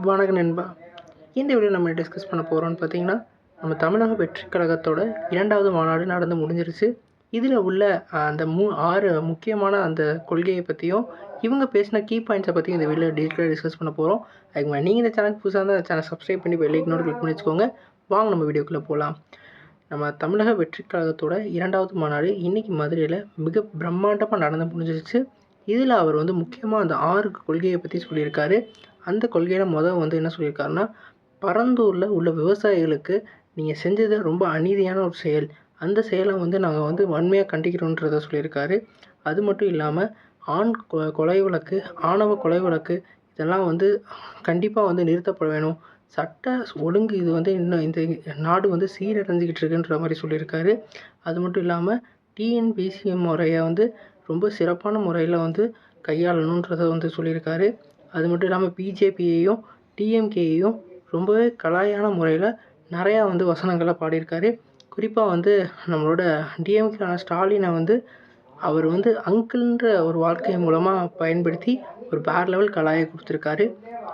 வணக்கம் நண்பா. இந்த வீடியோ நம்ம டிஸ்கஸ் பண்ண போகிறோம்னு பார்த்தீங்கன்னா, நம்ம தமிழக வெற்றிக் கழகத்தோட 2வது மாநாடு நடந்து முடிஞ்சிருச்சு. இதில் உள்ள அந்த 6 முக்கியமான அந்த கொள்கையை பற்றியும், இவங்க பேசின கீ பாயிண்ட்ஸை பற்றியும் இந்த வீடியோவில் டீட்டெயிலாக டிஸ்கஸ் பண்ண போகிறோம். அதுக்கு முன்னாடி நீங்கள் இந்த சேனலுக்கு புதுசாக இருந்தால் சேனல் சப்ஸ்கிரைப் பண்ணி பெல் ஐக்கனோட கிளிக் பண்ணி வச்சுக்கோங்க. வாங்க நம்ம வீடியோக்குள்ளே போகலாம். நம்ம தமிழக வெற்றிக் கழகத்தோட 2வது மாநாடு இன்றைக்கி மதுரையில் மிக பிரம்மாண்டமாக நடந்து முடிஞ்சிருச்சு. இதில் அவர் முக்கியமாக அந்த 6 கொள்கையை பற்றி சொல்லியிருக்காரு. அந்த கொள்கையில் என்ன சொல்லியிருக்காருன்னா, பரந்தூரில் உள்ள விவசாயிகளுக்கு நீங்கள் செஞ்சது ரொம்ப அநீதியான ஒரு செயல். அந்த செயலை நாங்கள் வன்மையாக கண்டிக்கிறோன்றதை சொல்லியிருக்காரு. அது மட்டும் இல்லாமல் கொலை வழக்கு, ஆணவ கொலை வழக்கு இதெல்லாம் கண்டிப்பாக நிறுத்தப்பட வேணும். சட்ட ஒழுங்கு இது இன்னும் இந்த நாடு சீரடைஞ்சிக்கிட்டு இருக்குன்ற மாதிரி சொல்லியிருக்காரு. அது மட்டும் இல்லாமல் டிஎன்பிசி முறையை ரொம்ப சிறப்பான முறையில் கையாளணுன்றதை சொல்லியிருக்காரு. அது மட்டும் இல்லாமல் பிஜேபியையும் டிஎம்கேயையும் ரொம்பவே கலாயான முறையில் நிறையா வசனங்களை பாடியிருக்காரு. குறிப்பாக நம்மளோட டிஎம்கேயான ஸ்டாலினை அவர் அங்கிள்ன்ற ஒரு வாழ்க்கை மூலமாக பயன்படுத்தி ஒரு வேறு லெவல் கலாயை கொடுத்துருக்காரு.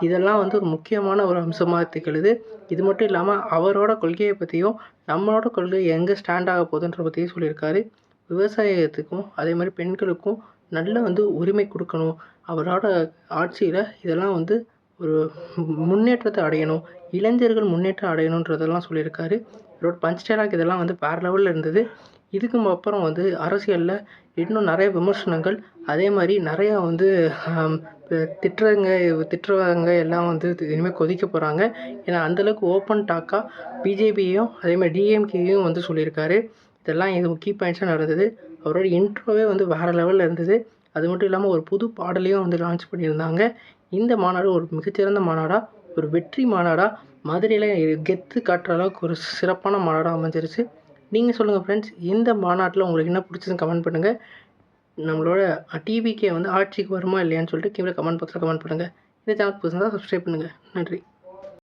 இதெல்லாம் ஒரு முக்கியமான ஒரு அம்சமாக திகழுது. இது மட்டும் இல்லாமல் அவரோட கொள்கையை பற்றியும் நம்மளோட கொள்கை எங்கே ஸ்டாண்ட் ஆக போகுதுன்ற பற்றியும் சொல்லியிருக்காரு. விவசாயத்துக்கும் அதே மாதிரி பெண்களுக்கும் நல்ல உரிமை கொடுக்கணும். அவரோட ஆட்சியில் இதெல்லாம் ஒரு முன்னேற்றத்தை அடையணும், இளைஞர்கள் முன்னேற்றம் அடையணுன்றதெல்லாம் சொல்லியிருக்காரு. இவரோட பஞ்ச் டைலாக் இதெல்லாம் வேறு லெவலில் இருந்தது. இதுக்கும் அப்புறம் அரசியலில் இன்னும் நிறைய விமர்சனங்கள், அதே மாதிரி நிறையா திட்டுறவங்க எல்லாம் இனிமேல் கொதிக்க போகிறாங்க. ஏன்னா அந்தளவுக்கு ஓப்பன் டாக்காக பிஜேபியையும் அதே மாதிரி டிஎம்கேயும் சொல்லியிருக்காரு. இதெல்லாம் இது கீ பாயிண்ட்ஸாக நடந்தது. அவரோட இன்ட்ரோவே வேறு லெவலில் இருந்தது. அது மட்டும் இல்லாமல் ஒரு புது பாடலையும் லான்ச் பண்ணியிருந்தாங்க. இந்த மாநாடு ஒரு மிகச்சிறந்த மாநாடாக, ஒரு வெற்றி மாநாடாக மதுரையில் கெத்து காட்டுற அளவுக்கு ஒரு சிறப்பான மாநாடாக அமைஞ்சிருச்சு. நீங்கள் சொல்லுங்கள் ஃப்ரெண்ட்ஸ், இந்த மாநாட்டில் உங்களுக்கு என்ன பிடிச்சதுன்னு கமெண்ட் பண்ணுங்கள். நம்மளோட டிவிகே ஆட்சிக்கு வருமா இல்லையான்னு சொல்லிட்டு கீழே கமெண்ட் பாக்ஸில் கமெண்ட் பண்ணுங்கள். இந்த சேனல் புதுசாக சப்ஸ்கிரைப் பண்ணுங்கள். நன்றி.